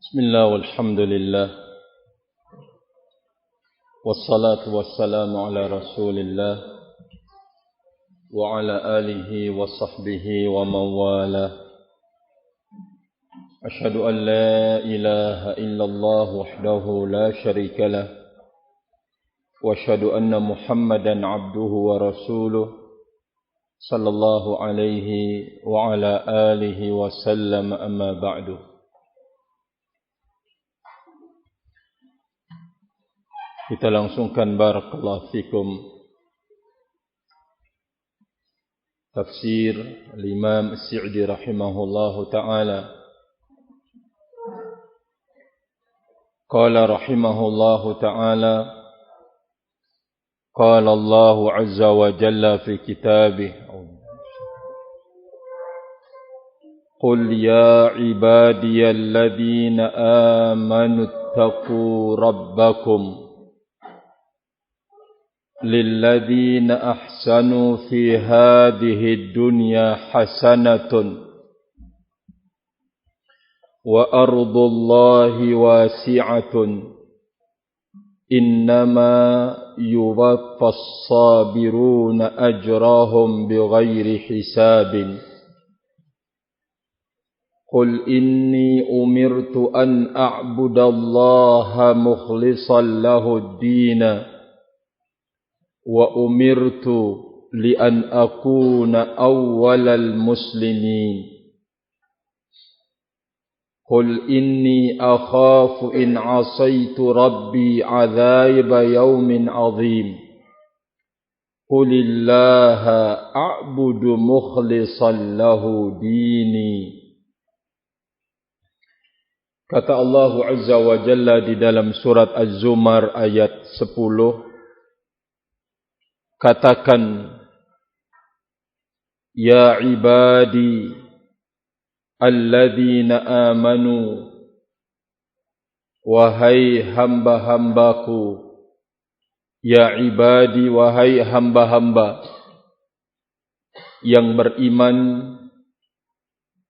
Bismillah walhamdulillah wassalatu wassalamu ala rasulillah wa ala alihi wa sahbihi wa man wala. Ashhadu an la ilaha illallah wahdahu la sharika lah wa ashhadu anna Muhammadan abduhu wa rasuluh sallallahu alaihi wa ala alihi wa sallam, amma ba'du. Kita langsungkan barakallahu fikum tafsir al-Imam As-Sa'di rahimahullahu ta'ala. Qala rahimahullahu ta'ala, qala Allah azza wa jalla fi kitabih, qul ya ibadiyalladhina amanu ittaqu rabbakum للذين أحسنوا في هذه الدنيا حسنة وأرض الله واسعة إنما يوفى الصابرون أجرهم بغير حساب قل إني أمرت أن أعبد الله مخلصا له الدين وأمرت لأن أكون أول المسلمين قل إني أخاف إن عصيت ربي عذاب يوم عظيم قل الله أعبد مخلصا له ديني. Kata Allah Azza wa Jalla di dalam surat Az-Zumar ayat 10, katakan, ya ibadi alladzina amanu, wahai hamba-hambaku, ya ibadi, wahai hamba-hamba yang beriman,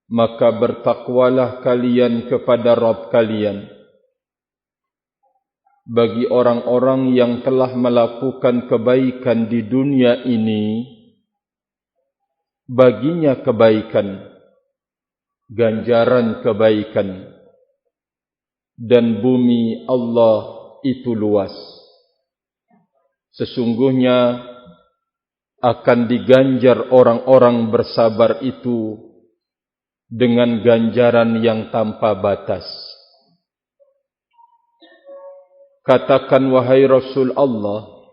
maka bertakwalah kalian kepada Rabb kalian. Bagi orang-orang yang telah melakukan kebaikan di dunia ini, baginya kebaikan, ganjaran kebaikan, dan bumi Allah itu luas. Sesungguhnya akan diganjar orang-orang bersabar itu dengan ganjaran yang tanpa batas. Katakan, wahai Rasul Allah,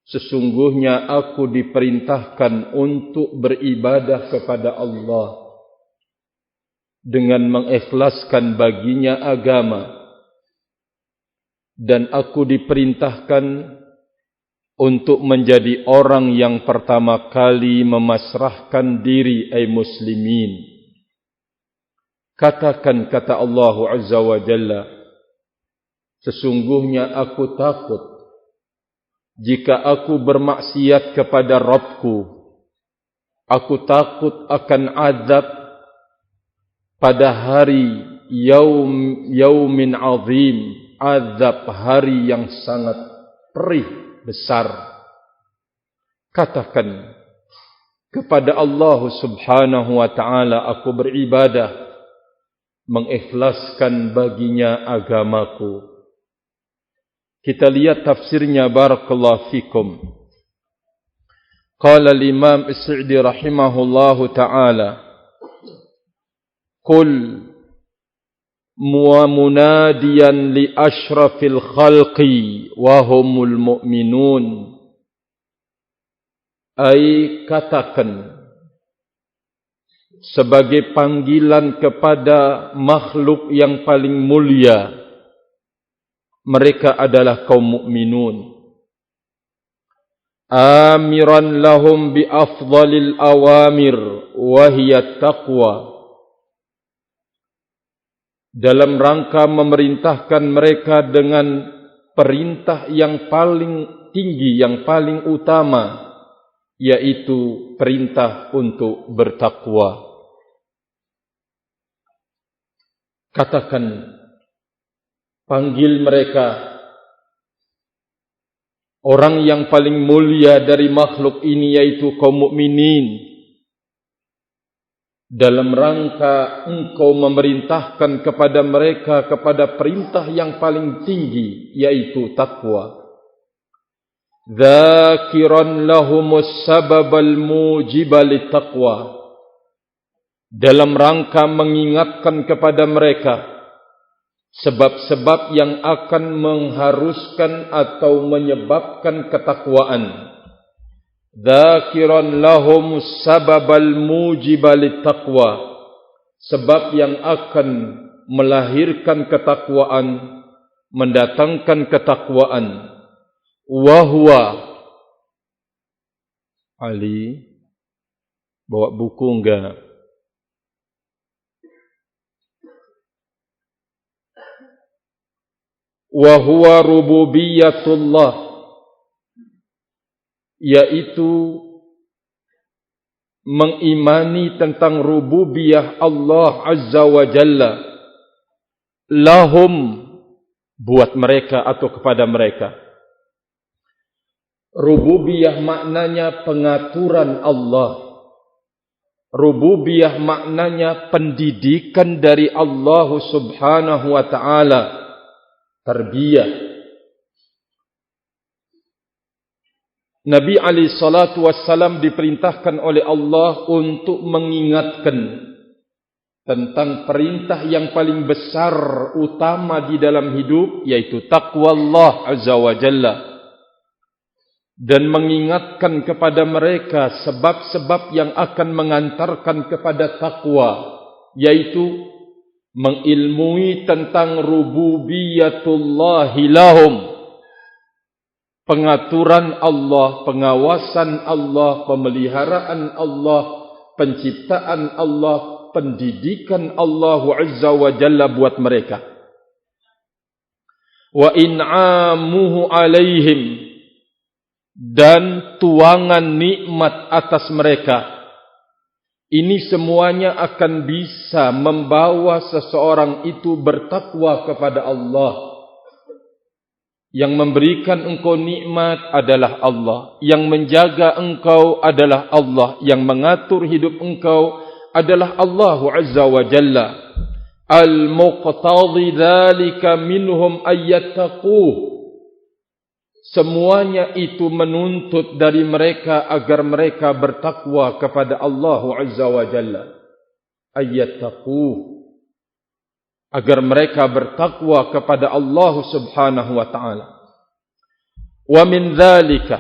sesungguhnya aku diperintahkan untuk beribadah kepada Allah dengan mengikhlaskan baginya agama, dan aku diperintahkan untuk menjadi orang yang pertama kali memasrahkan diri, ay muslimin. Katakan, kata Allah Azza wa Jalla, sesungguhnya aku takut jika aku bermaksiat kepada Rabbku. Aku takut akan azab pada hari yaumin azim, azab hari yang sangat perih besar. Katakan kepada Allah Subhanahu wa ta'ala, aku beribadah mengikhlaskan baginya agamaku. Kita lihat tafsirnya, barakallahu fikum. Qala al-Imam As-Sa'di rahimahullahu ta'ala, qul munadiyan li ashrafil khalqi wa humul mu'minun. Ay, katakan sebagai panggilan kepada makhluk yang paling mulia, mereka adalah kaum mukminun. Amiran lahum bi afdalil awamir wa hiya taqwa. Dalam rangka memerintahkan mereka dengan perintah yang paling tinggi, yang paling utama, yaitu perintah untuk bertakwa. Katakan, panggil mereka orang yang paling mulia dari makhluk ini, yaitu kaum mukminin, dalam rangka engkau memerintahkan kepada mereka kepada perintah yang paling tinggi, yaitu takwa. Dzakiran lahumus sababal mujibal littaqwa, dalam rangka mengingatkan kepada mereka sebab-sebab yang akan mengharuskan atau menyebabkan ketakwaan. Dzakiran lahum sababal mujibal littaqwa, sebab yang akan melahirkan ketakwaan, mendatangkan ketakwaan. Wa huwa, Ali bawa buku enggak? Wa huwa rububiyatullah, yaitu mengimani tentang rububiyah Allah Azza wa Jalla, lahum, buat mereka atau kepada mereka. Rububiyah maknanya pengaturan Allah. Rububiyah maknanya pendidikan dari Allah Subhanahu wa ta'ala, tarbiyah. Nabi alaihi salatu wassalam diperintahkan oleh Allah untuk mengingatkan tentang perintah yang paling besar, utama di dalam hidup, yaitu taqwa Allah Azza wa Jalla, dan mengingatkan kepada mereka sebab-sebab yang akan mengantarkan kepada taqwa, yaitu mengilmui tentang rububiyatullahi lahum, pengaturan Allah, pengawasan Allah, pemeliharaan Allah, penciptaan Allah, pendidikan Allah Azza wa Jalla buat mereka. Wa in'amuhu alaihim, dan tuangan nikmat atas mereka. Ini semuanya akan bisa membawa seseorang itu bertakwa kepada Allah. Yang memberikan engkau nikmat adalah Allah, yang menjaga engkau adalah Allah, yang mengatur hidup engkau adalah Allah Azza wa Jalla. Al-muqtadhi dzalika minhum ayyattaquh, semuanya itu menuntut dari mereka agar mereka bertakwa kepada Allah Azza wa Jalla. Ayyattaquh, agar mereka bertakwa kepada Allah Subhanahu wa ta'ala. Wa min dzalika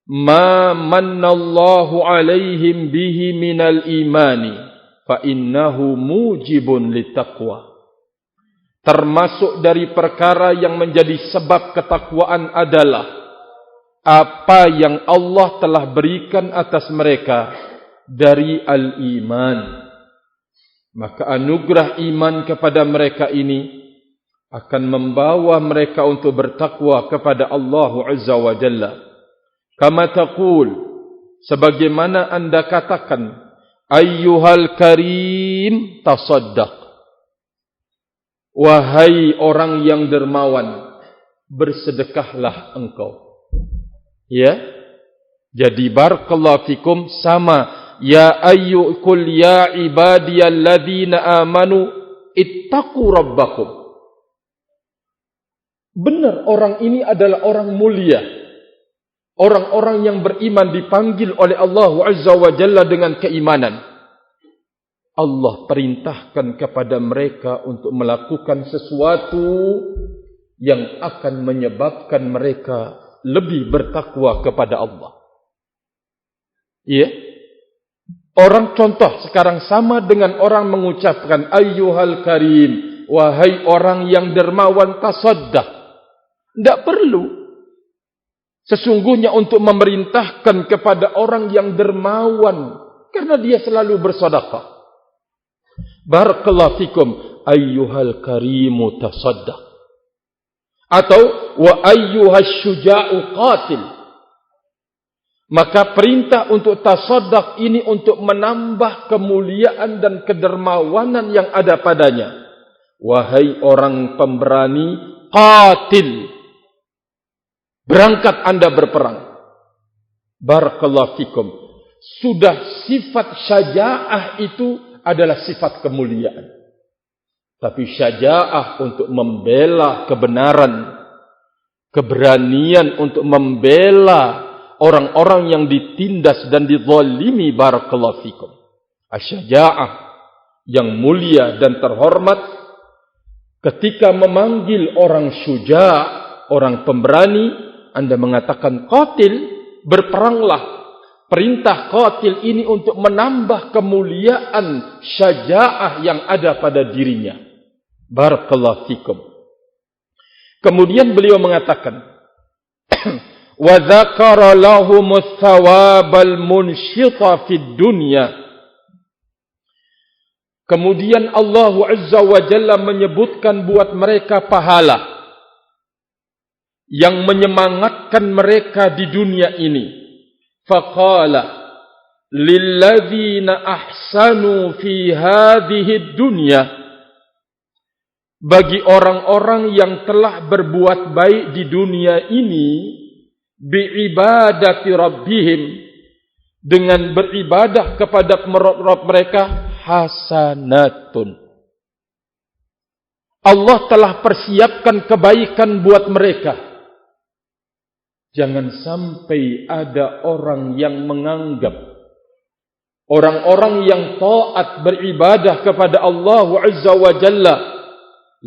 ma manna Allahu alaihim bihi minal imani fa innahu mujibun littaqwa. Termasuk dari perkara yang menjadi sebab ketakwaan adalah apa yang Allah telah berikan atas mereka dari al-iman. Maka anugerah iman kepada mereka ini akan membawa mereka untuk bertakwa kepada Allah Azza wa Jalla. Kama taqul, sebagaimana anda katakan, ayyuhal karim tasaddaq, wahai orang yang dermawan, bersedekahlah engkau. Ya, jadi barakallahu fikum sama. Ya ayyukul ya ibadiyalladzina amanu ittaqu rabbakum. Benar, orang ini adalah orang mulia. Orang-orang yang beriman dipanggil oleh Allah Azza wa Jalla dengan keimanan. Allah perintahkan kepada mereka untuk melakukan sesuatu yang akan menyebabkan mereka lebih bertakwa kepada Allah. Ya. Orang contoh sekarang sama dengan orang mengucapkan ayyuhal karim, wahai orang yang dermawan, tasaddaq. Tidak perlu. Sesungguhnya untuk memerintahkan kepada orang yang dermawan, karena dia selalu bersedekah. Barakallahu fikum, ayyuhal karimu tasaddaq. Atau wa ayyuhash syuja'u qatil. Maka perintah untuk tasaddaq ini untuk menambah kemuliaan dan kedermawanan yang ada padanya. wahai orang pemberani, qatil, berangkat Anda berperang. Barakallahu fikum. Sudah sifat syaja'ah itu adalah sifat kemuliaan. Tapi syaja'ah untuk membela kebenaran, keberanian untuk membela orang-orang yang ditindas dan dizalimi, barakallahu fikum. Asy-syaja'ah yang mulia dan terhormat ketika memanggil orang syuja', orang pemberani, Anda mengatakan qatil, berperanglah. Perintah qatil ini untuk menambah kemuliaan syaja'ah yang ada pada dirinya. Barakallahu fikum. Kemudian beliau mengatakan, wa dzakara lahumus thawabal munsyita fid dunya. Kemudian Allah Azza wa Jalla menyebutkan buat mereka pahala yang menyemangatkan mereka di dunia ini. Faqala lilladzina ahsanu fi hadhihi dunya, bagi orang-orang yang telah berbuat baik di dunia ini, biibadati rabbihim, dengan beribadah kepada Rabb mereka, hasanatun. Allah telah persiapkan kebaikan buat mereka. Jangan sampai ada orang yang menganggap orang-orang yang taat beribadah kepada Allah Azza wa Jalla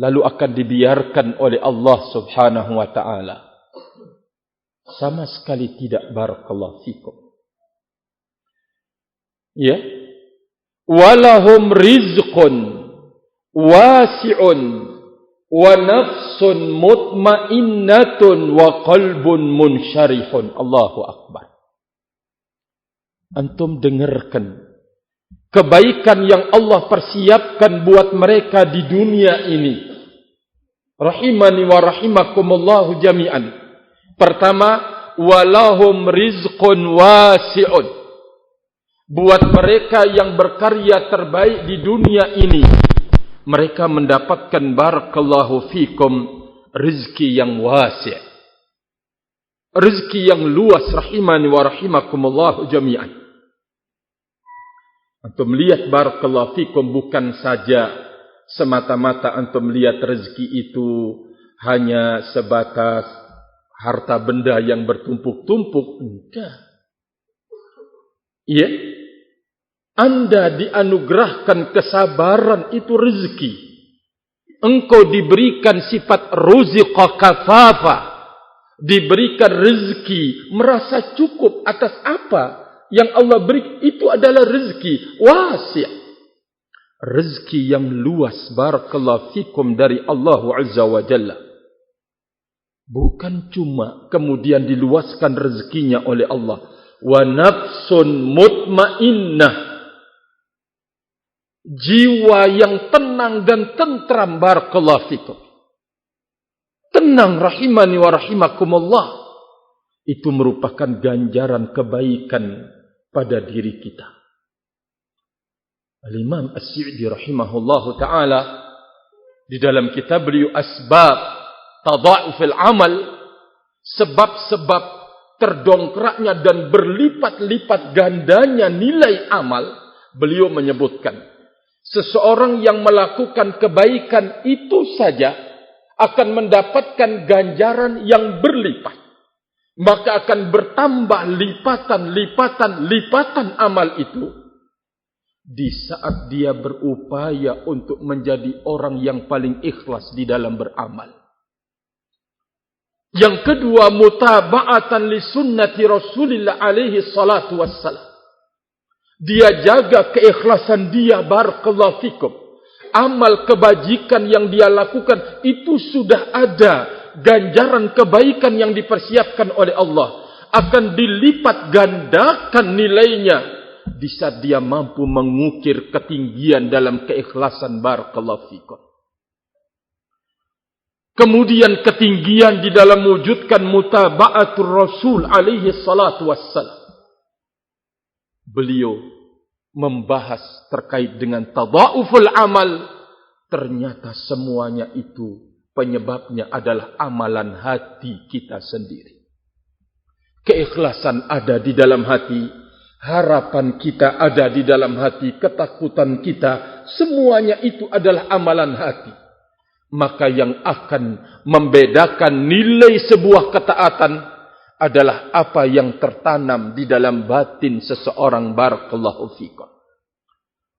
lalu akan dibiarkan oleh Allah Subhanahu wa ta'ala. Sama sekali tidak, barakallahu fikum. Ya. Walahum rizqun wasi'un wa nafsun mutmainnatun wa qalbun munsyarihun. Allahu akbar. Antum dengarkan kebaikan yang Allah persiapkan buat mereka di dunia ini. Rahimani wa rahimakumullahu jami'an. Pertama, walahum rizqun wasi'un. Buat mereka yang berkarya terbaik di dunia ini, mereka mendapatkan, barakallahu fikum, rezeki yang wasi', rezeki yang luas. Rahimani wa rahimakumullahu jami'an. Antum lihat, barakallahu fikum, bukan saja semata-mata antum lihat rezeki itu hanya sebatas harta benda yang bertumpuk-tumpuk. Enggak. Ya, Anda dianugerahkan kesabaran, itu rezeki. Engkau diberikan sifat ruziqa kafafa, diberikan rezeki, merasa cukup atas apa yang Allah beri, itu adalah rezeki wasi', rezeki yang luas, barakallahu fikum, dari Allah Azza wa Jalla. Bukan cuma kemudian diluaskan rezekinya oleh Allah. Wa nafsun mutmainnah, jiwa yang tenang dan tentram, barakallahu fikum. Tenang, rahimani wa rahimakumullah. Itu merupakan ganjaran kebaikan pada diri kita. Al-Imam As-Sa'di rahimahullahu ta'ala di dalam kitab beliau Asbab Tadha'ufil Amal, sebab-sebab terdongkraknya dan berlipat-lipat gandanya nilai amal, beliau menyebutkan seseorang yang melakukan kebaikan itu saja akan mendapatkan ganjaran yang berlipat, maka akan bertambah lipatan amal itu di saat dia berupaya untuk menjadi orang yang paling ikhlas di dalam beramal. Yang kedua, mutaba'atan li sunnati Rasulillah alaihi salatu wassalam. Dia jaga keikhlasan dia, barakallahu fikum. Amal kebajikan yang dia lakukan itu sudah ada ganjaran kebaikan yang dipersiapkan oleh Allah, akan dilipat gandakan nilainya di saat dia mampu mengukir ketinggian dalam keikhlasan, barakallahu fikum. Kemudian ketinggian di dalam mewujudkan mutaba'atul Rasul alaihi salatu wassalam. Beliau membahas terkait dengan tadha'uful amal, ternyata semuanya itu penyebabnya adalah amalan hati kita sendiri. Keikhlasan ada di dalam hati, harapan kita ada di dalam hati, ketakutan kita, semuanya itu adalah amalan hati. Maka yang akan membedakan nilai sebuah ketaatan adalah apa yang tertanam di dalam batin seseorang. Barakallahu fikum.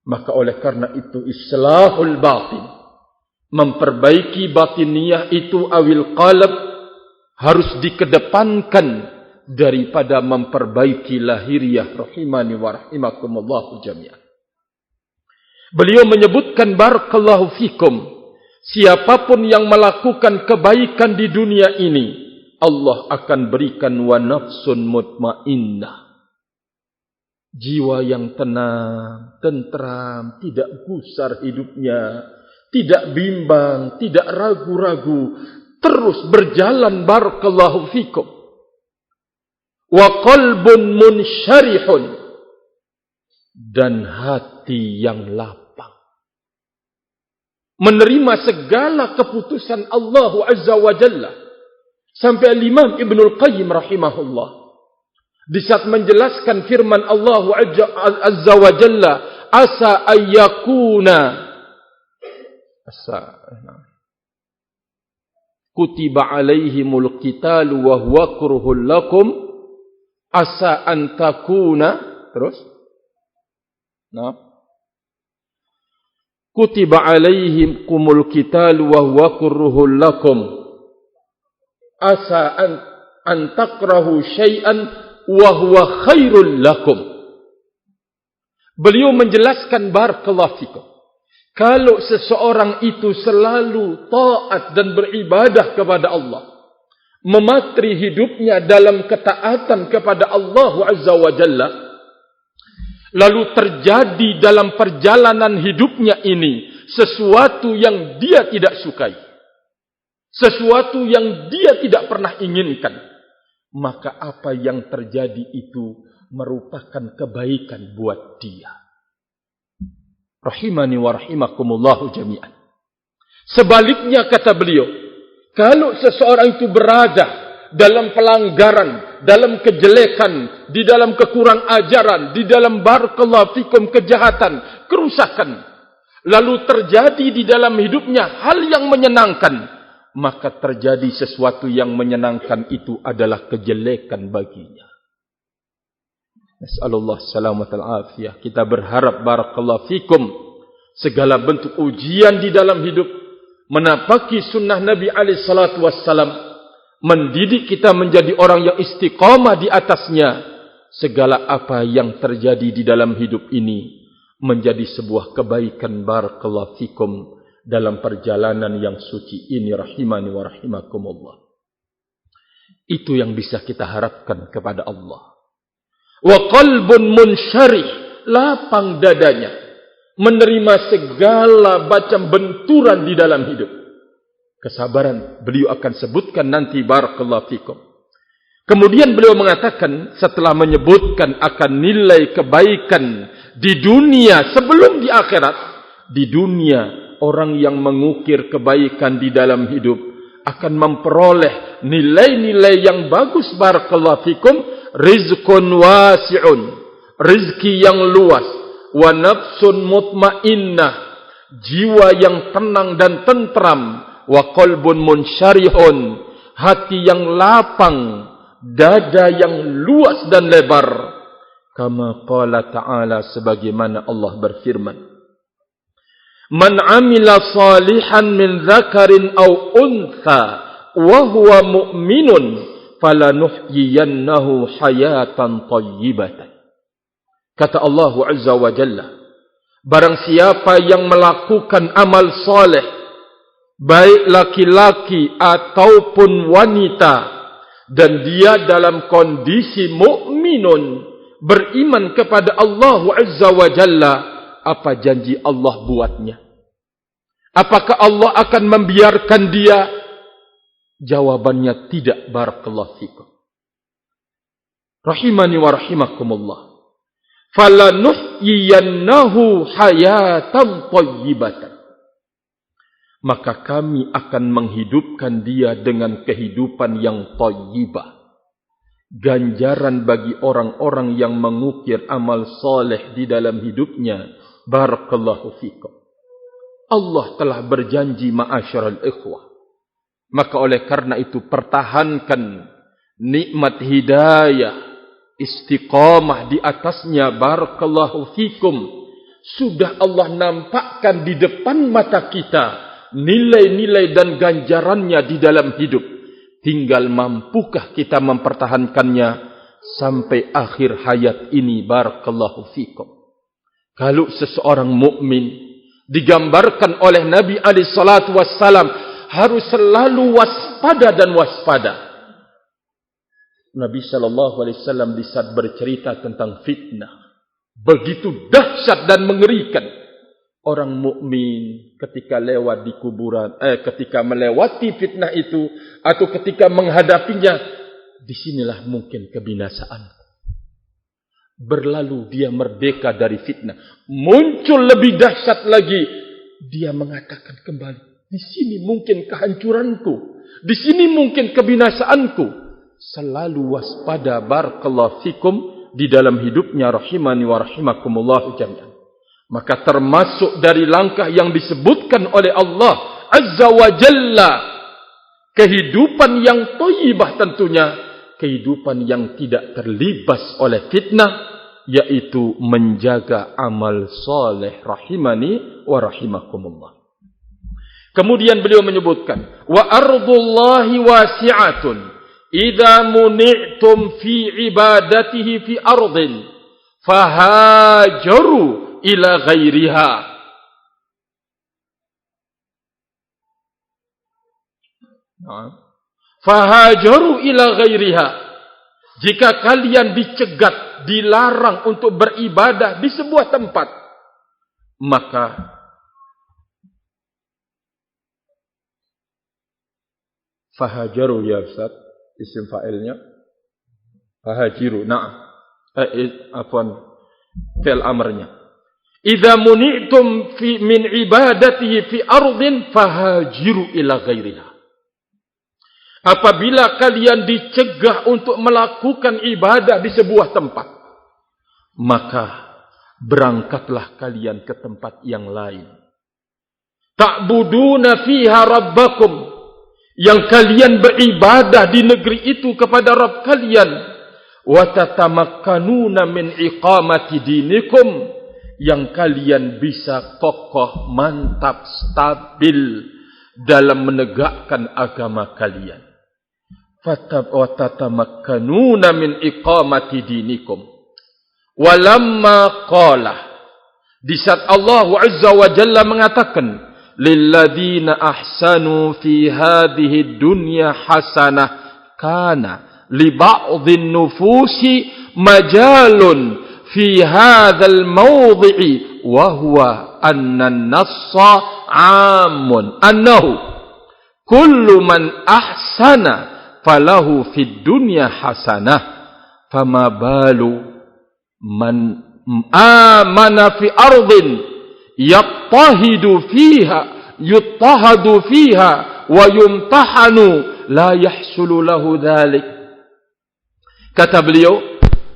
Maka oleh karena itu islahul batin, memperbaiki batiniyah itu awil qalb, harus dikedepankan daripada memperbaiki lahiriah. Rahimani wa rahimakumullahu jami'an. Beliau menyebutkan barakallahu fikum, siapapun yang melakukan kebaikan di dunia ini, Allah akan berikan wa nafsun mutmainnah, jiwa yang tenang, tentram, tidak gusar hidupnya, tidak bimbang, tidak ragu-ragu, terus berjalan. Barakallahu fikum. Wa qalbun munsyarihun, dan hati yang lapang, menerima segala keputusan Allah Azza wa Jalla. Sampai Imam Ibnul Qayyim rahimahullah, di saat menjelaskan firman Allah Azza wa Jalla, asa ayyakuna kutiba alaihimul qitalu wa huwa kurhul lakum, asa an takuna, terus kutiba alaihim kumul qitalu wa huwa kurhul lakum, asa an takrahu syai'an wa huwa khairul lakum. Beliau menjelaskan barakallahu fikum, kalau seseorang itu selalu taat dan beribadah kepada Allah, mematri hidupnya dalam ketaatan kepada Allah Azza wa Jalla, lalu terjadi dalam perjalanan hidupnya ini sesuatu yang dia tidak sukai, sesuatu yang dia tidak pernah inginkan, maka apa yang terjadi itu merupakan kebaikan buat dia. Rahimani wa rahimakumullahu jami'an. Sebaliknya kata beliau, kalau seseorang itu berada dalam pelanggaran, dalam kejelekan, di dalam kekurang ajaran, di dalam barakallahu fikum kejahatan, kerusakan, lalu terjadi di dalam hidupnya hal yang menyenangkan, maka terjadi sesuatu yang menyenangkan itu adalah kejelekan baginya. Nas'alullah salamatal afiyah. Kita berharap barakallahu fikum, segala bentuk ujian di dalam hidup, menapaki sunnah Nabi alaihi salatu wassalam, mendidik kita menjadi orang yang istiqamah di atasnya. Segala apa yang terjadi di dalam hidup ini menjadi sebuah kebaikan barakallahu fikum dalam perjalanan yang suci ini. Rahimani wa rahimakumullah. Itu yang bisa kita harapkan kepada Allah. Wa qalbun munsyarih, lapang dadanya, menerima segala macam benturan di dalam hidup. Kesabaran beliau akan sebutkan nanti barakallahu fikum. Kemudian beliau mengatakan, setelah menyebutkan akan nilai kebaikan di dunia sebelum di akhirat, di dunia orang yang mengukir kebaikan di dalam hidup akan memperoleh nilai-nilai yang bagus barakallahu fikum. Rizqun wasi'un, rizki yang luas, wa nafsun mutmainnah, jiwa yang tenang dan tentram, wa qalbun munsyarihun, hati yang lapang, dada yang luas dan lebar. Kama qala ta'ala, sebagaimana Allah berfirman, man amila salihan min dzakarin aw untha wa huwa mu'minun falanuhyiyannahu hayatan thayyibatan. Kata Allah Azza wa Jalla, barang siapa yang melakukan amal saleh, baik laki-laki ataupun wanita, dan dia dalam kondisi mukminun, beriman kepada Allah Azza wa Jalla, apa janji Allah buatnya? Apakah Allah akan membiarkan dia? Jawabannya tidak barakallahu fikum. Rahimani wa rahimakumullah. Falanuhyiyannahu hayatan thayyibatan. maka kami akan menghidupkan dia dengan kehidupan yang thayyibah. Ganjaran bagi orang-orang yang mengukir amal soleh di dalam hidupnya. Barakallahu fikum. Allah telah berjanji ma'asyiral ikhwah. Maka oleh karena itu pertahankan nikmat hidayah, istiqamah di atasnya. Barakallahu fikum. Sudah Allah nampakkan di depan mata kita nilai-nilai dan ganjarannya di dalam hidup. Tinggal mampukah kita mempertahankannya sampai akhir hayat ini. Barakallahu fikum. Kalau seseorang mukmin digambarkan oleh Nabi alaihi salatu wassalam harus selalu waspada dan waspada. Nabi sallallahu alaihi wasallam di saat bercerita tentang fitnah, begitu dahsyat dan mengerikan. Orang mukmin ketika lewat di kuburan, ketika melewati fitnah itu atau ketika menghadapinya, disinilah mungkin kebinasaan. Berlalu dia merdeka dari fitnah. Muncul lebih dahsyat lagi, dia mengatakan kembali, di sini mungkin kehancuranku, di sini mungkin kebinasaanku. Selalu waspada. Barakallahu fikum di dalam hidupnya. Rahimani wa rahimakumullah jami'an. Maka termasuk dari langkah yang disebutkan oleh Allah Azza wa Jalla, kehidupan yang thayyibah tentunya, kehidupan yang tidak terlibas oleh fitnah, yaitu menjaga amal soleh. Rahimani wa rahimakumullah. Kemudian beliau menyebutkan, wa ardullahi wasi'atun idza muni'tum fi ibadatihi fi ardin fahajaru ila ghairiha. Fahajaru ila ghairiha. Jika kalian dicegat, dilarang untuk beribadah di sebuah tempat, maka fahajaru, ya Ustaz, isim fa'ilnya fahajiru. Na'am. Afwan, fi'il amrnya. Idza muni'tum min ibadatihi fi ardin fahajiru ila ghairiha. Apabila kalian dicegah untuk melakukan ibadah di sebuah tempat, maka berangkatlah kalian ke tempat yang lain. Ta'buduna fiha rabbakum, yang kalian beribadah di negeri itu kepada Rabb kalian. Wa tatamakkanuna min iqamati dinikum, yang kalian bisa kokoh, mantap, stabil dalam menegakkan agama kalian. Wa tatamakkanuna min iqamati dinikum. Walamma qala, di saat Allah Azza wa Jalla mengatakan, lilladzina ahsanu fi hadhihi dunya hasanah kana li ba'dhin nufusi majalun fi hadzal mawdhi'i wa huwa anna an-nassa 'amun annahu kullu man ahsana falahu fid dunya hasanah fama balu man amana fi ardin yattahidu fiha wa yumtahanu la yahsulu lahu dhalik. Kata beliau,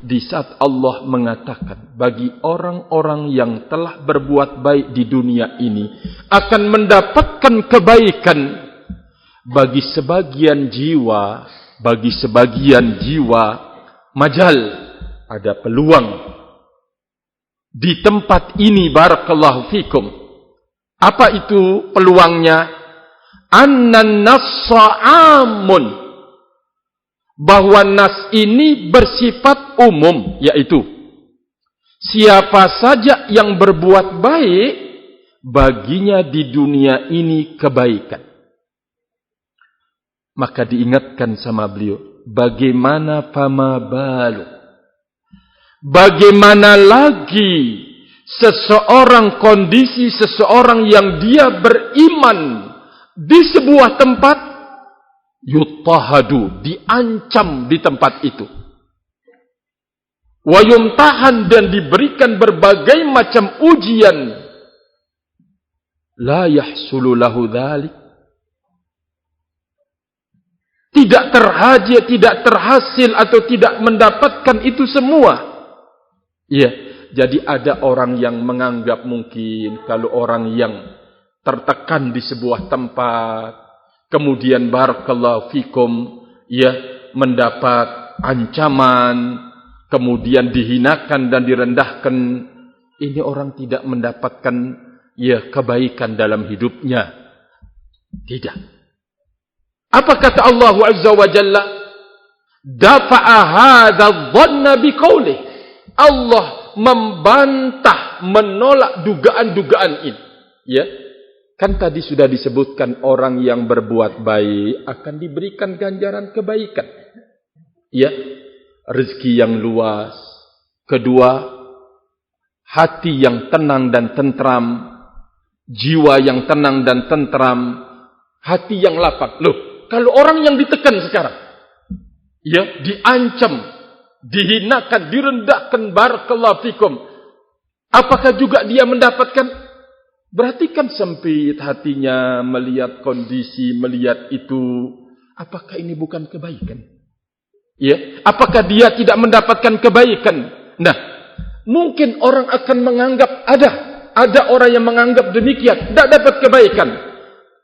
di saat Allah mengatakan bagi orang-orang yang telah berbuat baik di dunia ini akan mendapatkan kebaikan, bagi sebagian jiwa majal, ada peluang di tempat ini. Barakallahu fikum. Apa itu peluangnya? Annan nassa amun, bahwa nas ini bersifat umum, yaitu siapa saja yang berbuat baik, baginya di dunia ini kebaikan. Maka diingatkan sama beliau, bagaimana fama balu, bagaimana lagi seseorang, kondisi seseorang yang dia beriman di sebuah tempat, yuttahadu, diancam di tempat itu, wa yumtahan, dan diberikan berbagai macam ujian, la yahsulu lahu dzalik. Tidak terhasil atau tidak mendapatkan itu semua. Ya, jadi ada orang yang menganggap mungkin kalau orang yang tertekan di sebuah tempat, kemudian barakallahu fikum, ya, mendapat ancaman, kemudian dihinakan dan direndahkan, ini orang tidak mendapatkan ya kebaikan dalam hidupnya. Tidak. Apa kata Allah Azza wa Jalla? Dafa'a hadha dhanna biqaulih. Allah membantah, menolak dugaan-dugaan ini. Ya. Kan tadi sudah disebutkan orang yang berbuat baik akan diberikan ganjaran kebaikan. Ya. Rezeki yang luas. Kedua, hati yang tenang dan tentram. Jiwa yang tenang dan tentram. Hati yang lapang. Loh, kalau orang yang ditekan sekarang, ya, diancam, dihinakan, direndahkan, barakallahu fikum, apakah juga dia mendapatkan? Berarti kan sempit hatinya melihat kondisi, melihat itu. Apakah ini bukan kebaikan? Ya, apakah dia tidak mendapatkan kebaikan? Nah, mungkin orang akan menganggap ada orang yang menganggap demikian, tidak dapat kebaikan.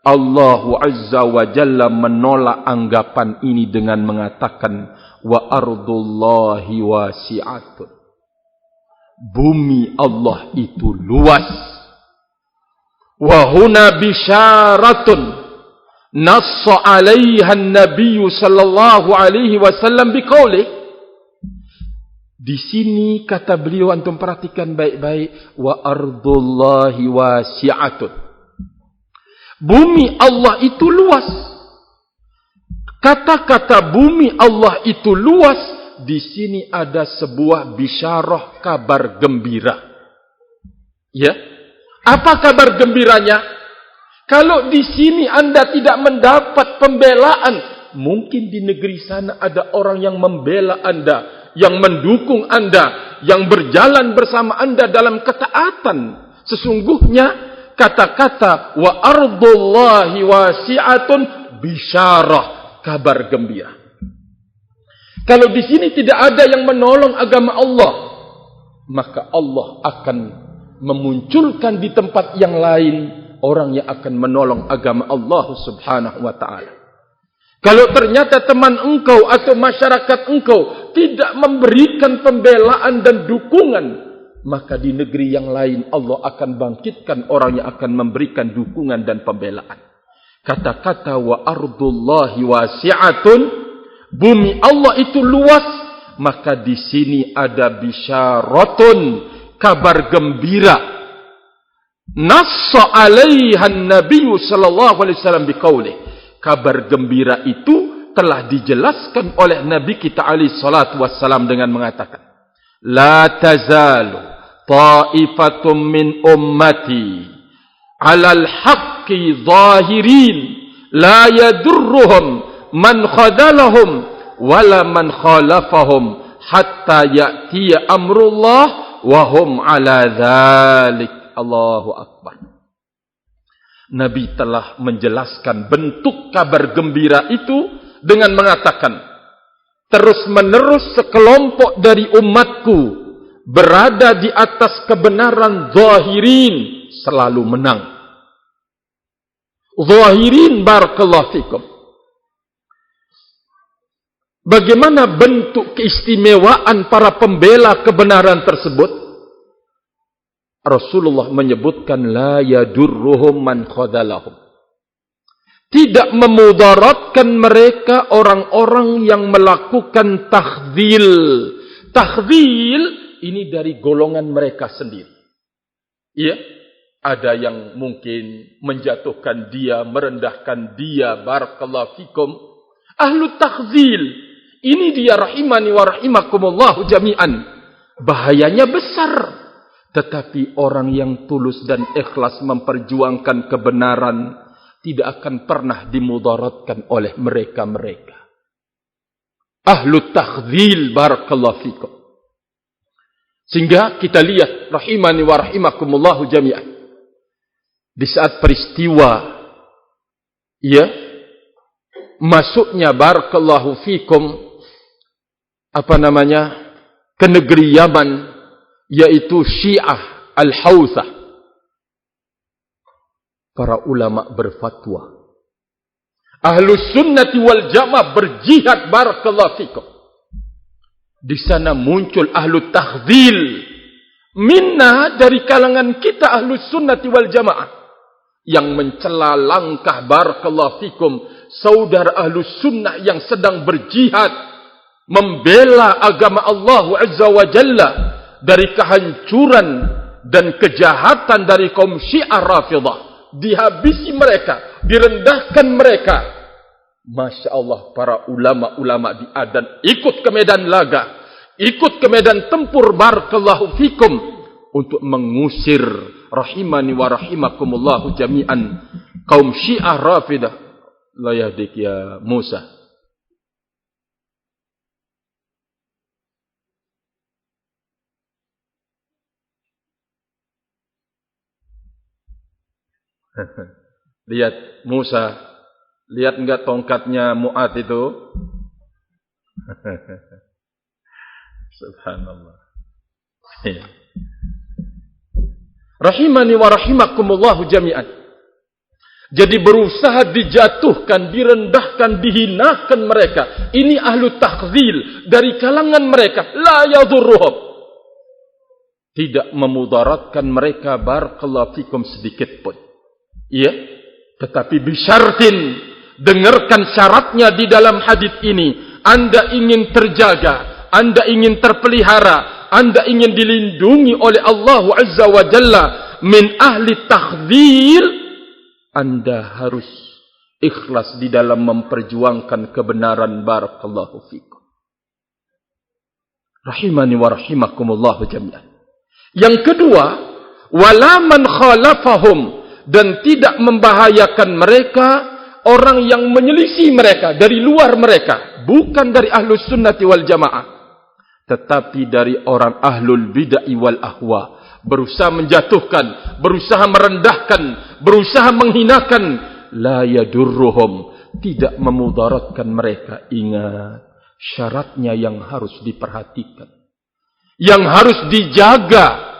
Allah Azza wa Jalla menolak anggapan ini dengan mengatakan, wa ardullahi wasi'atun. Bumi Allah itu luas. Wa huna bisyaratun nassa 'alaiha an-nabiy sallallahu alaihi wasallam biqaulih. Di sini kata beliau, antum perhatikan baik-baik, wa ardullahi wasi'atun. Bumi Allah itu luas. Kata-kata bumi Allah itu luas, di sini ada sebuah bisyarah, kabar gembira. Ya. Apa kabar gembiranya? Kalau di sini Anda tidak mendapat pembelaan, mungkin di negeri sana ada orang yang membela Anda, yang mendukung Anda, yang berjalan bersama Anda dalam ketaatan. Sesungguhnya kata-kata wa ardullahi wasi'atun bisyarah, kabar gembira. Kalau di sini tidak ada yang menolong agama Allah, maka Allah akan memunculkan di tempat yang lain orang yang akan menolong agama Allah Subhanahu wa taala. Kalau ternyata teman engkau atau masyarakat engkau tidak memberikan pembelaan dan dukungan, maka di negeri yang lain Allah akan bangkitkan orang yang akan memberikan dukungan dan pembelaan. Kata-kata wa ardullahi wasi'atun, bumi Allah itu luas, maka di sini ada bisyaratun, kabar gembira. Nassa 'alaiha an-nabiy sallallahu alaihi wasallam biqaulih. Kabar gembira itu telah dijelaskan oleh Nabi kita alaihi salatu wassalam dengan mengatakan, la tazalu ta'ifatum min ummati 'alal haqqi zahirin la yadurruhum man khadalahum wala man khalafahum hatta ya'tiya amrullah wa hum 'ala dzalik. Allahu akbar. Nabi telah menjelaskan bentuk kabar gembira itu dengan mengatakan, terus-menerus sekelompok dari umatku berada di atas kebenaran zahirin, selalu menang. Zahirin, barakallahu fikum. Bagaimana bentuk keistimewaan para pembela kebenaran tersebut? Rasulullah menyebutkan la yadurruhum man khadalahum. Tidak memudaratkan mereka orang-orang yang melakukan takhdhil. Takhdhil ini dari golongan mereka sendiri. Ya, ada yang mungkin menjatuhkan dia, merendahkan dia, barakallahu fikum. Ahlu takhdhil, ini dia rahimani wa rahimakumullahu jami'an. Bahayanya besar. Tetapi orang yang tulus dan ikhlas memperjuangkan kebenaran tidak akan pernah dimudaratkan oleh mereka-mereka. Ahlu takhdhil, barakallahu fikum. Sehingga kita lihat rahimani wa rahimakumullahu jami'an. di saat peristiwa masuknya barakallahu fikum ke negeri Yaman, yaitu Syiah Al-Hauthah. Para ulama berfatwa, Ahlus Sunnati wal Jamaah berjihad barakallahu fikum. Di sana muncul Ahlu Takhdzil minna, dari kalangan kita Ahlus Sunnati wal Jamaah, yang mencela langkah barakallahu fikum saudara Ahlus Sunnah yang sedang berjihad membela agama Allah Azza wa Jalla dari kehancuran dan kejahatan dari kaum Syiah Rafidah. Dihabisi mereka, direndahkan mereka. Masya Allah, para ulama-ulama di Adan ikut ke medan laga, ikut ke medan tempur barakallahu fikum untuk mengusir rahimani wa rahimakumullahu jami'an kaum Syiah Rafidah. La yahdik ya Musa. Lihat Musa, lihat enggak tongkatnya Mu'ad itu? Subhanallah. Rahimani wa rahimakumullahu jami'an. Jadi berusaha dijatuhkan, direndahkan, dihinakan mereka. Ini ahlu takhzil dari kalangan mereka. La yadurruhum. Tidak memudaratkan mereka barakallahu fikum sedikit pun. Iya, tetapi bisyartin, dengarkan syaratnya di dalam hadis ini. Anda ingin terjaga, Anda ingin terpelihara, Anda ingin dilindungi oleh Allah Azza wa Jalla min ahli takhdzil, Anda harus ikhlas di dalam memperjuangkan kebenaran barakallahu fikum. Rahimani wa rahimakumullahu jami'an. Yang kedua, wala man khalafahum, dan tidak membahayakan mereka orang yang menyelisih mereka dari luar mereka, bukan dari Ahlus Sunnati wal Jamaah, tetapi dari orang Ahlul Bid'ah wal Ahwa, berusaha menjatuhkan, berusaha merendahkan, berusaha menghinakan. La yadurruhum, tidak memudaratkan mereka. Ingat, syaratnya yang harus diperhatikan, yang harus dijaga,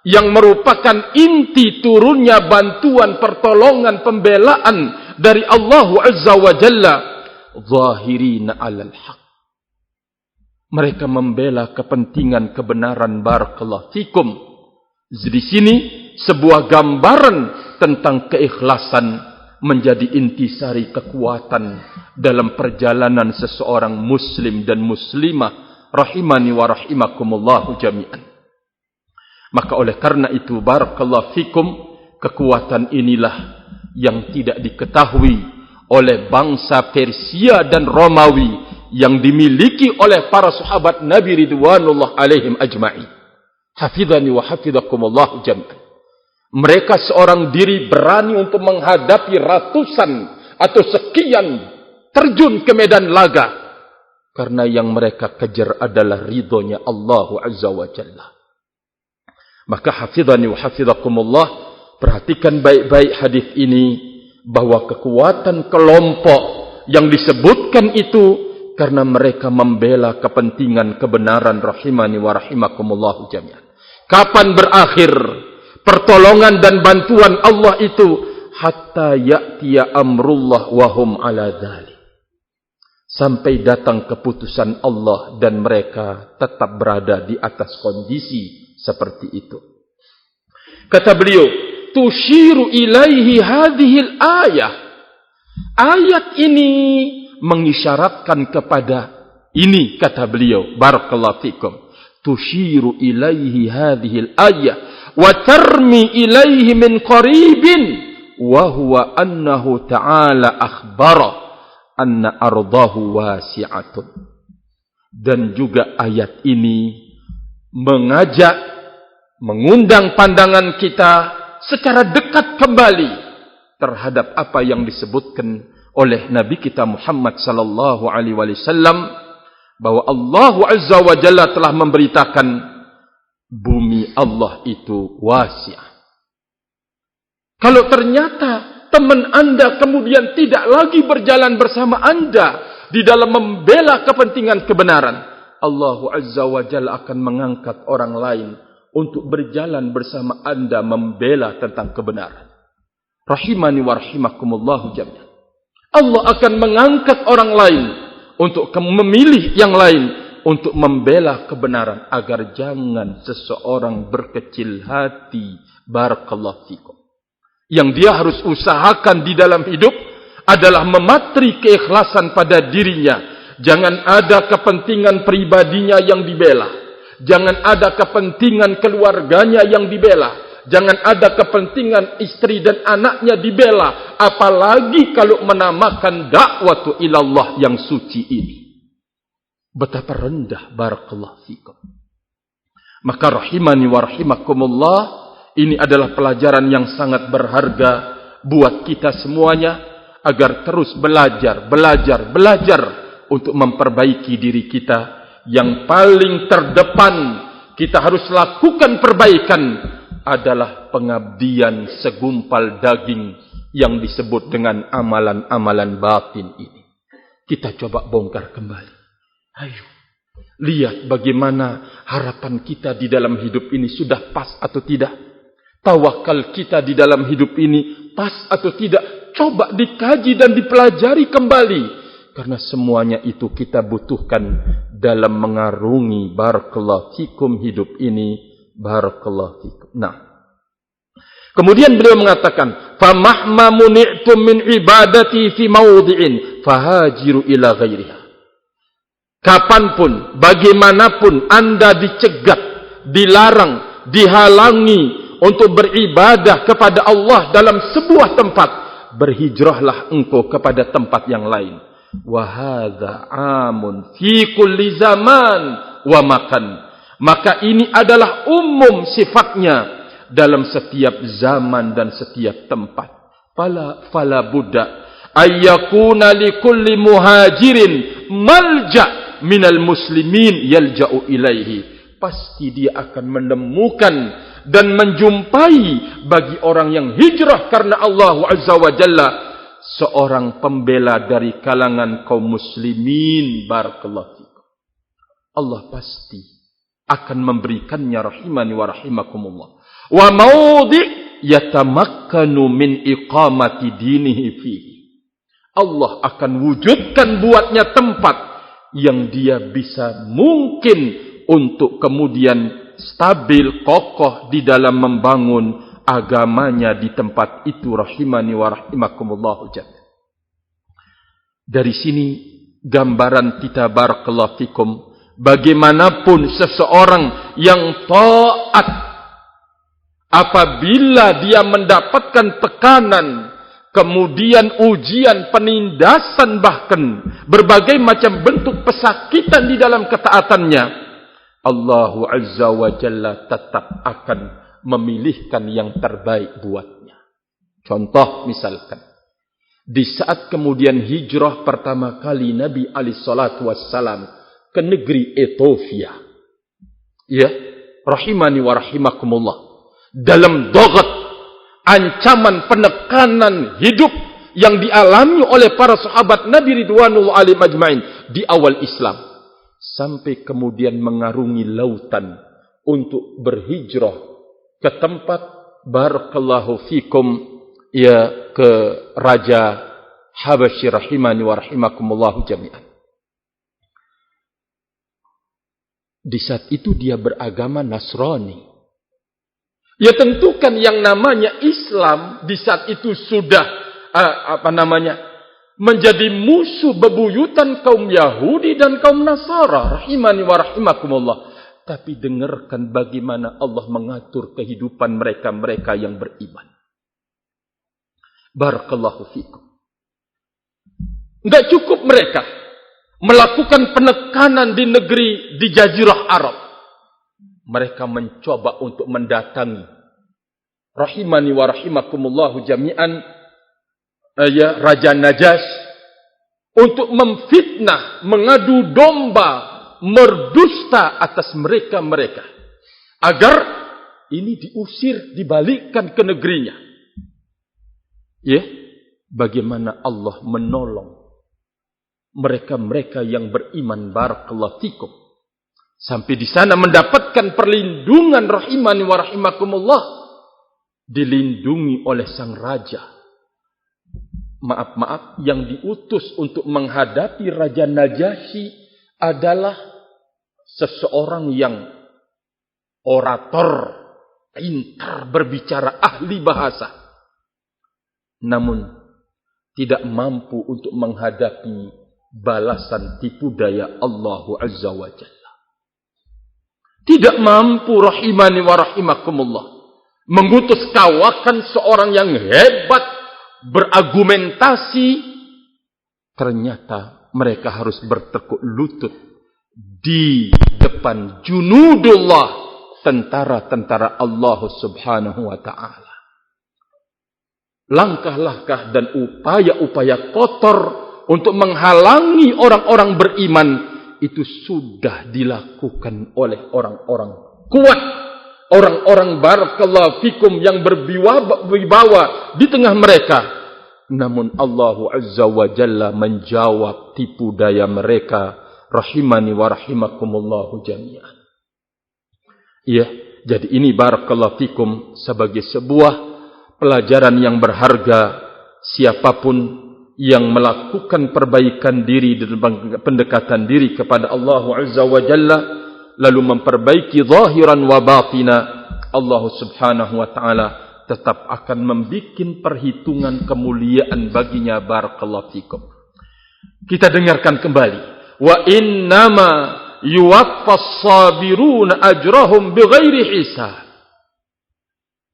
yang merupakan inti turunnya bantuan, pertolongan, pembelaan dari Allah Azza wa Jalla. Zahirina alal haq, mereka membela kepentingan kebenaran barakallahu fikum. Di sini sebuah gambaran tentang keikhlasan menjadi intisari kekuatan dalam perjalanan seseorang muslim dan muslimah rahimani wa rahimakumullahu jami'an. Maka oleh karena itu barakallahu fikum, kekuatan inilah yang tidak diketahui oleh bangsa Persia dan Romawi yang dimiliki oleh para sahabat Nabi ridwanullah alaihim ajma'i. Hafidhani wa hafidhakumullah jami'an. Mereka seorang diri berani untuk menghadapi ratusan atau sekian terjun ke medan laga, karena yang mereka kejar adalah ridhonya Allah Azza wa Jalla. Maka hafidhani wa hafidhakumullah, perhatikan baik-baik hadis ini, bahwa kekuatan kelompok yang disebutkan itu karena mereka membela kepentingan kebenaran rahimani wa rahimakumullah jami'an. Kapan berakhir pertolongan dan bantuan Allah itu? Hatta ya'tiya amrullah wa hum ala dzalik, sampai datang keputusan Allah dan mereka tetap berada di atas kondisi seperti itu. Kata beliau, tushiru ilaihi hadhil ayah. Ayat ini mengisyaratkan kepada ini, kata beliau, barakallahu fikum. Tushiru ilaihi hadhil ayah wa tarmi ilaihi min qaribin wa huwa annahu ta'ala akhbara anna ardahu wasi'atun. Dan juga ayat ini mengajak, mengundang pandangan kita secara dekat kembali terhadap apa yang disebutkan oleh Nabi kita Muhammad sallallahu alaihi wasallam, bahwa Allah Azza wa Jalla telah memberitakan bumi Allah itu wasi'ah. Kalau ternyata teman Anda kemudian tidak lagi berjalan bersama Anda di dalam membela kepentingan kebenaran, Allah Azza wa Jalla akan mengangkat orang lain untuk berjalan bersama Anda membela tentang kebenaran. Rahimani wa rahimakumullahu jami'an. Allah akan mengangkat orang lain untuk memilih yang lain untuk membela kebenaran agar jangan seseorang berkecil hati. Barakallahu fikum. Yang dia harus usahakan di dalam hidup adalah mematri keikhlasan pada dirinya. Jangan ada kepentingan pribadinya yang dibela. Jangan ada kepentingan keluarganya yang dibela. Jangan ada kepentingan istri dan anaknya dibela. Apalagi kalau menamakan dakwatu ilallah yang suci ini. Betapa rendah, barakallahu fikum. Maka rahimani wa rahimakumullah, ini adalah pelajaran yang sangat berharga buat kita semuanya agar terus belajar untuk memperbaiki diri kita. Yang paling terdepan kita harus lakukan perbaikan adalah pengabdian segumpal daging yang disebut dengan amalan-amalan batin ini. Kita coba bongkar kembali. Ayo, lihat bagaimana harapan kita di dalam hidup ini sudah pas atau tidak. Tawakal kita di dalam hidup ini pas atau tidak. Coba dikaji dan dipelajari kembali. Karena semuanya itu kita butuhkan dalam mengarungi barakallahu fikum hidup ini. Barakallahu fikum. Nah, kemudian beliau mengatakan, "Famahma muni'tum min ibadati fi mawdi'in fahajiru ila ghairiha." Kapanpun, bagaimanapun Anda dicegat, dilarang, dihalangi untuk beribadah kepada Allah dalam sebuah tempat, berhijrahlah engkau kepada tempat yang lain. Wa hadza amun fi kulli zaman wa makan. Maka ini adalah umum sifatnya dalam setiap zaman dan setiap tempat. Fala budda ayyakuna likulli muhajirin malja' minal muslimin yalja'u ilaihi. Pasti dia akan menemukan dan menjumpai bagi orang yang hijrah karena Allah Azza wa Jalla seorang pembela dari kalangan kaum muslimin. Barakallahu fikum. Allah pasti akan memberikannya rahimani wa rahimakumullah. Wa maudhi' yatamakkanu min iqamati dinihi fihi. Allah akan wujudkan buatnya tempat yang dia bisa mungkin untuk kemudian stabil, kokoh di dalam membangun agamanya di tempat itu. Rahimani wa rahimakumullahu jami'an. Dari sini gambaran kita barakallahu fikum, bagaimanapun seseorang yang taat, apabila dia mendapatkan tekanan, kemudian ujian, penindasan, bahkan berbagai macam bentuk pesakitan di dalam ketaatannya, Allah Azza wa Jalla tetap akan memilihkan yang terbaik buatnya. Contoh misalkan, di saat kemudian hijrah pertama kali Nabi alaihi salatu wassalam ke negeri Ethiopia, ya, rahimani wa rahimakumullah, dalam dogat, ancaman, penekanan hidup yang dialami oleh para sahabat Nabi ridwanullah alaihim ajmain di awal Islam, sampai kemudian mengarungi lautan untuk berhijrah ke tempat barakallahu fikum, ya, ke Raja Habasyi rahimani wa rahimakumullahu jami'an. Di saat itu dia beragama Nasrani. Ya tentukan yang namanya Islam di saat itu sudah menjadi musuh bebuyutan kaum Yahudi dan kaum Nasara. Rahimani wa rahimakumullah. Tapi dengarkan bagaimana Allah mengatur kehidupan mereka-mereka yang beriman. Barakallahu fikum. Enggak cukup mereka melakukan penekanan di negeri di Jazirah Arab. Mereka mencoba untuk mendatangi, rahimani wa rahimakumullahu jami'an, ya, Raja Najash, untuk memfitnah, mengadu domba, merdusta atas mereka-mereka, agar ini diusir, dibalikkan ke negerinya. Ya, bagaimana Allah menolong mereka-mereka yang beriman, barakallahu fikum, sampai di sana mendapatkan perlindungan rahimani wa rahimakumullah, dilindungi oleh sang raja. Maaf, yang diutus untuk menghadapi Raja Najasyi adalah seseorang yang orator, pintar berbicara, ahli bahasa, namun tidak mampu untuk menghadapi balasan tipu daya Allah Azza wa Jalla. Tidak mampu rahimani wa rahimakumullah mengutus kawakan seorang yang hebat berargumentasi, ternyata mereka harus bertekuk lutut di depan junudullah, tentara-tentara Allah Subhanahu wa ta'ala. Langkah-langkah dan upaya-upaya kotor untuk menghalangi orang-orang beriman itu sudah dilakukan oleh orang-orang kuat, orang-orang barakallahu fikum yang berwibawa di tengah mereka. Namun Allah Azza wa Jalla menjawab tipu daya mereka, rahimani wa rahimakumullahu jami'an. Ya, jadi ini barakallahu fikum sebagai sebuah pelajaran yang berharga. Siapapun yang melakukan perbaikan diri dan pendekatan diri kepada Allah Azza wa Jalla, lalu memperbaiki zahiran wa batina, Allah Subhanahu wa ta'ala tetap akan membuat perhitungan kemuliaan baginya, barakallahu fikum. Kita dengarkan kembali. Wa innama yuwaffas sabiruna ajrahum bighairi hisab.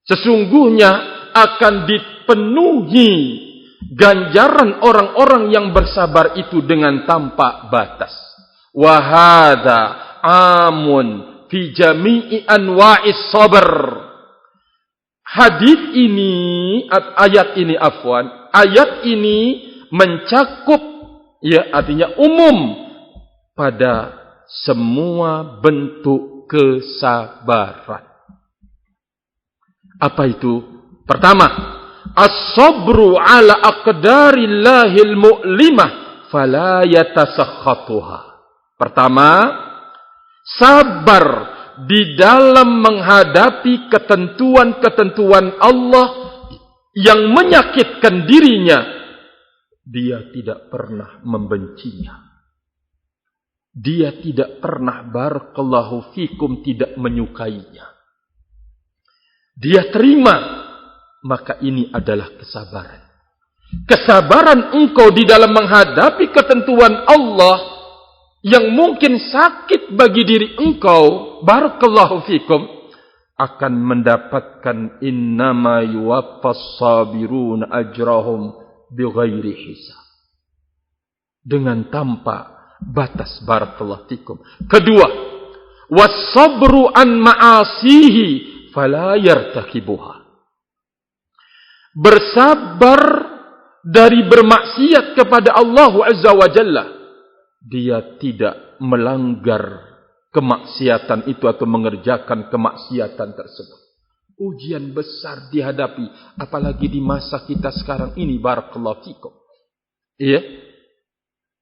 Sesungguhnya akan dipenuhi ganjaran orang-orang yang bersabar itu dengan tanpa batas. Wa hadza amun fi jami'i anwa'is sabr. Hadis ini, ayat ini mencakup, ya, artinya umum pada semua bentuk kesabaran. Apa itu? Pertama, as-sabru ala aqdarillahil mu'limah fala yatasakhatuha. Pertama, sabar di dalam menghadapi ketentuan-ketentuan Allah yang menyakitkan dirinya. Dia tidak pernah membencinya. Dia tidak pernah, barakallahu fikum, tidak menyukainya. Dia terima. Maka ini adalah kesabaran. Kesabaran engkau di dalam menghadapi ketentuan Allah yang mungkin sakit bagi diri engkau, barakallahu fikum, akan mendapatkan innama yuwaffas sabirun ajrahum bighairi hisab, dengan tanpa batas, barakallahu fikum. Kedua, was-sabru an ma'asihi fala yartakibuha. Bersabar dari bermaksiat kepada Allah Azza wa Jalla. Dia tidak melanggar kemaksiatan itu atau mengerjakan kemaksiatan tersebut. Ujian besar dihadapi, apalagi di masa kita sekarang ini, barakallahu fikum. Ya.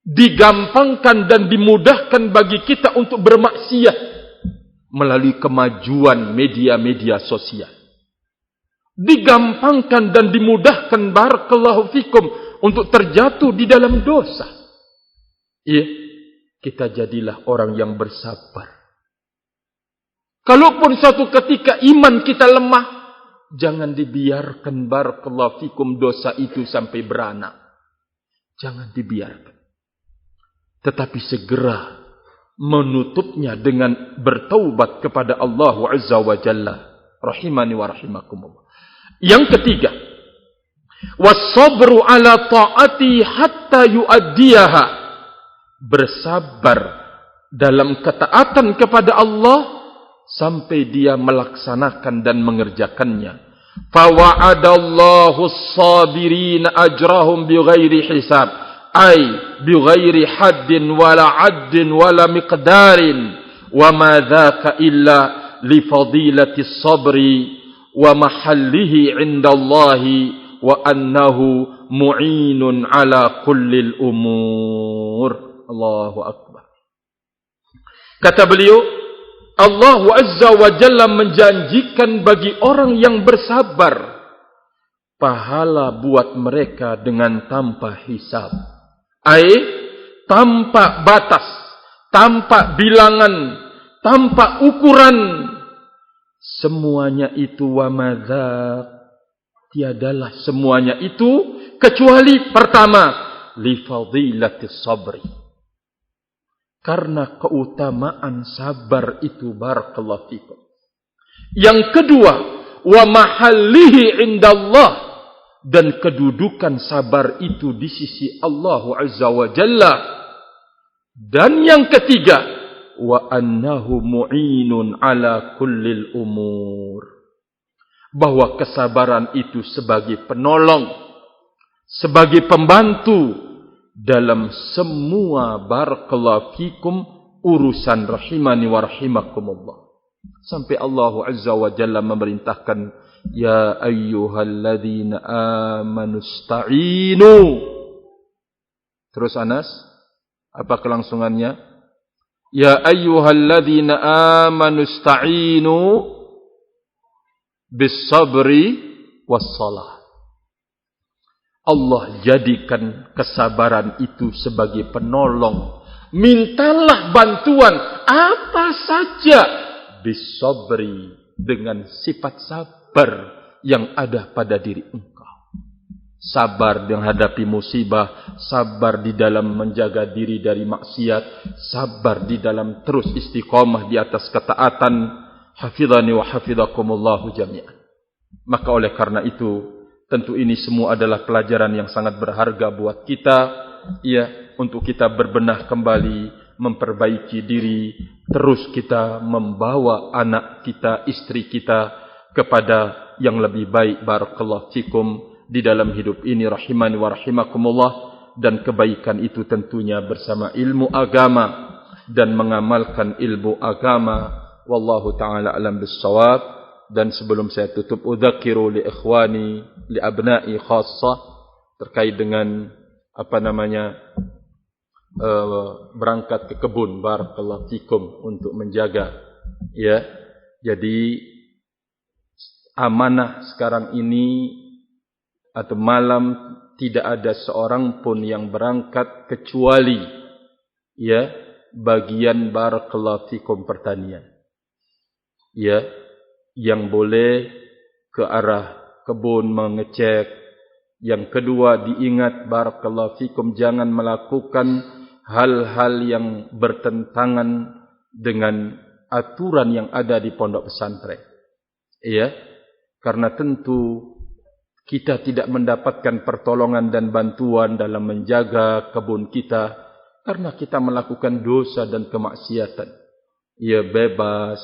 Digampangkan dan dimudahkan bagi kita untuk bermaksiat melalui kemajuan media-media sosial. Digampangkan dan dimudahkan, barakallahu fikum, untuk terjatuh di dalam dosa. Ya, kita jadilah orang yang bersabar. Kalaupun suatu ketika iman kita lemah, jangan dibiarkan, barakallahu fikum, dosa itu sampai beranak. Jangan dibiarkan. Tetapi segera menutupnya dengan bertaubat kepada Allah Azza wa Jalla. Rahimani wa rahimakumullah. Yang ketiga, was-sabru ala ta'ati hatta yu'addiyaha. Bersabar dalam ketaatan kepada Allah sampai dia melaksanakan dan mengerjakannya. Fa wa'adallahu as-sabirina ajrahum bighairi hisab, ay bighairi haddin wala 'addin wala miqdarin, wa ma dzaka illa li fadilati as-sabri wa mahallihi 'indallahi wa annahu mu'inun ala kullil umur. Allahu akbar. Kata beliau, Allah Azza wa Jalla menjanjikan bagi orang yang bersabar pahala buat mereka dengan tanpa hisab. Tanpa batas, tanpa bilangan, tanpa ukuran. Semuanya itu wa madza, tiadalah semuanya itu kecuali pertama li fadilatis sabri, karena keutamaan sabar itu, barakallahu fikum. Yang kedua, wa mahallihi indallah, dan kedudukan sabar itu di sisi Allah Azza wa Jalla. Dan yang ketiga, wa annahu mu'inun ala kullil umur, bahwa kesabaran itu sebagai penolong, sebagai pembantu dalam semua, barakallahu fikum, urusan rahimani wa rahimakumullah. Sampai Allah Azza wa Jalla memerintahkan, ya ayyuhalladzina amanu ista'inu. Terus Anas, apa kelangsungannya? Ya ayyuhalladzina amanu ista'inu bis-sabri was-salah. Allah jadikan kesabaran itu sebagai penolong. Mintalah bantuan apa saja bis-sabri, dengan sifat sabar yang ada pada diri engkau. Sabar menghadapi musibah, sabar di dalam menjaga diri dari maksiat, sabar di dalam terus istiqamah di atas ketaatan. Hafizani wa hafizakumullahu jami'an. Maka oleh karena itu, tentu ini semua adalah pelajaran yang sangat berharga buat kita, ya, untuk kita berbenah kembali, memperbaiki diri, terus kita membawa anak kita, istri kita kepada yang lebih baik, barakallahu fikum, di dalam hidup ini, rahimani wa rahimakumullah. Dan kebaikan itu tentunya bersama ilmu agama dan mengamalkan ilmu agama. Wallahu ta'ala alam bis-shawab. Dan sebelum saya tutup, udzakiru li ikhwani, li abna'i khassah, terkait dengan berangkat ke kebun, barakallahu fikum, untuk menjaga, ya. Jadi amanah sekarang ini atau malam tidak ada seorang pun yang berangkat kecuali, ya, bagian barakallahu fikum pertanian, ya, yang boleh ke arah kebun mengecek. Yang kedua, diingat barakallahu fikum, jangan melakukan hal-hal yang bertentangan dengan aturan yang ada di pondok pesantren, ya, karena tentu kita tidak mendapatkan pertolongan dan bantuan dalam menjaga kebun kita karena kita melakukan dosa dan kemaksiatan. Ya, bebas,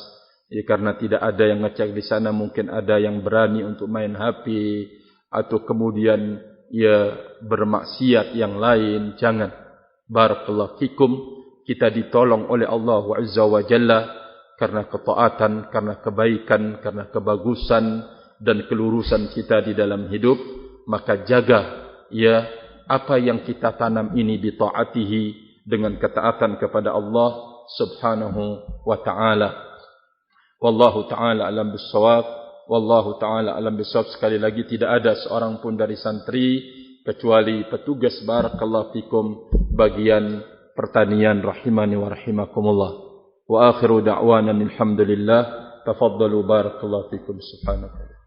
ya, karena tidak ada yang ngecek di sana, mungkin ada yang berani untuk main HP atau kemudian, ya, bermaksiat yang lain. Jangan. Barakallahu fikum, kita ditolong oleh Allah Azza wa Jalla karena ketaatan, karena kebaikan, karena kebagusan dan kelurusan kita di dalam hidup. Maka jaga, ya, apa yang kita tanam ini bi ta'atihi, dengan ketaatan kepada Allah Subhanahu wa ta'ala. Wallahu ta'ala alam bis-shawab. Wallahu ta'ala alam bis-shawab. Sekali lagi, tidak ada seorang pun dari santri kecuali petugas barakallahu fikum bagian pertanian, rahimani wa rahimakumullah. Wa akhiru da'wana alhamdulillah. Tafaddalu barakallahu fikum. Subhanallahi.